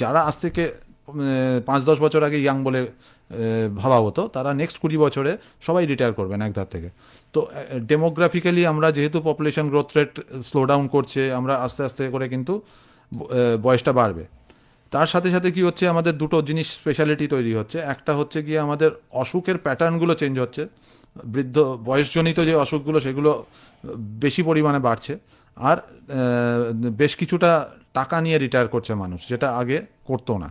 যারা আজ থেকে 5-10 বছর আগে ইয়াং বলে ভাবা হতো, তারা নেক্সট 20 বছরে সবাই রিটায়ার করবেন একধার থেকে। তো ডেমোগ্রাফিক্যালি আমরা যেহেতু population growth rate slow down করছে, আমরা আস্তে আস্তে করে কিন্তু বয়সটা বাড়বে। তার সাথে সাথে কি হচ্ছে, আমাদের দুটো জিনিস স্পেশালিটি তৈরি হচ্ছে। একটা হচ্ছে গিয়ে আমাদের অসুখের প্যাটার্নগুলো চেঞ্জ হচ্ছে, বৃদ্ধ বয়সজনিত যে অসুখগুলো সেগুলো বেশি পরিমাণে বাড়ছে। আর বেশ কিছুটা টাকা নিয়ে রিটায়ার করছে মানুষ, যেটা আগে করতো না।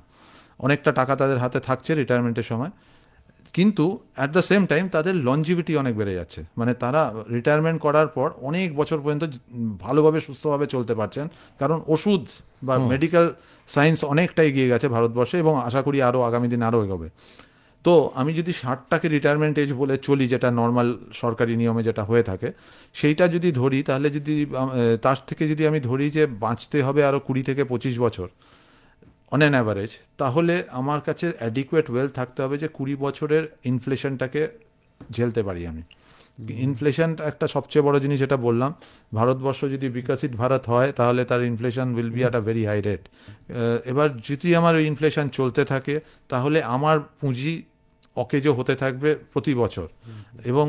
অনেকটা টাকা তাদের হাতে থাকছে রিটায়ারমেন্টের সময়, কিন্তু অ্যাট দ্য সেম টাইম তাদের লনজিভিটি অনেক বেড়ে যাচ্ছে। মানে তারা রিটায়ারমেন্ট করার পর অনেক বছর পর্যন্ত ভালোভাবে সুস্থভাবে চলতে পারছেন, কারণ ওষুধ বা হুম। মেডিকেল সায়েন্স অনেকটা এগিয়ে গেছে ভারতবর্ষে, এবং আশা করি আরও আগামী দিন আরও এগোবে। তো আমি যদি 60টাকে রিটায়ারমেন্ট এজ বলে চলি, যেটা নর্মাল সরকারি নিয়মে যেটা হয়ে থাকে, সেইটা যদি ধরি, তাহলে যদি তার থেকে যদি আমি ধরি যে বাঁচতে হবে আরও 20 থেকে 25 বছর অন অ্যান অ্যাভারেজ, তাহলে আমার কাছে অ্যাডিকুয়েট ওয়েলথ থাকতে হবে যে 20 বছরের ইনফ্লেশনটাকে ঝেলতে পারি আমি। ইনফ্লেশন একটা সবচেয়ে বড় জিনিস, যেটা বললাম। ভারতবর্ষ যদি বিকশিত ভারত হয়, তাহলে তার inflation will be at a very high rate. এবার যদি আমার ওই ইনফ্লেশন চলতে থাকে, তাহলে আমার পুঁজি অকেজো হতে থাকবে প্রতি বছর। এবং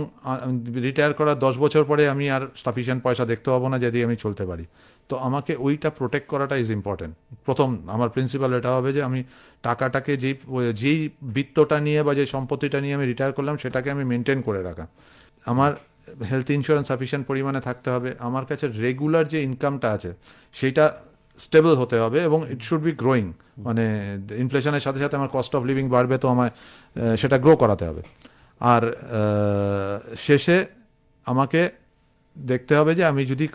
রিটায়ার করার 10 বছর পরে আমি আর সাফিসিয়েন্ট পয়সা দেখতে পাবো না যদি আমি চলতে পারি। তো আমাকে ওইটা প্রোটেক্ট করাটা ইজ ইম্পর্টেন্ট। প্রথম আমার প্রিন্সিপাল এটা হবে যে আমি টাকাটাকে যেই যেই বৃত্তটা নিয়ে বা যে সম্পত্তিটা নিয়ে আমি রিটায়ার করলাম, সেটাকে আমি মেনটেন করে রাখা। আমার হেলথ ইন্স্যুরেন্স সাফিসিয়েন্ট পরিমাণে থাকতে হবে, আমার কাছে রেগুলার যে ইনকামটা আছে সেইটা স্টেবল হতে হবে, এবং ইট শুড বি গ্রোয়িং। মানে ইনফ্লেশনের সাথে সাথে আমার কস্ট অফ লিভিং বাড়বে, তো আমায় সেটা গ্রো করাতে হবে। আর শেষে আমাকে দেখতে হবে যে আমি যদি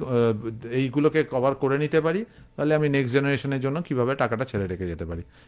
এইগুলোকে কভার করে নিতে পারি, তাহলে আমি নেক্সট জেনারেশনের জন্য কিভাবে টাকাটা ছেড়ে রেখে যেতে পারি।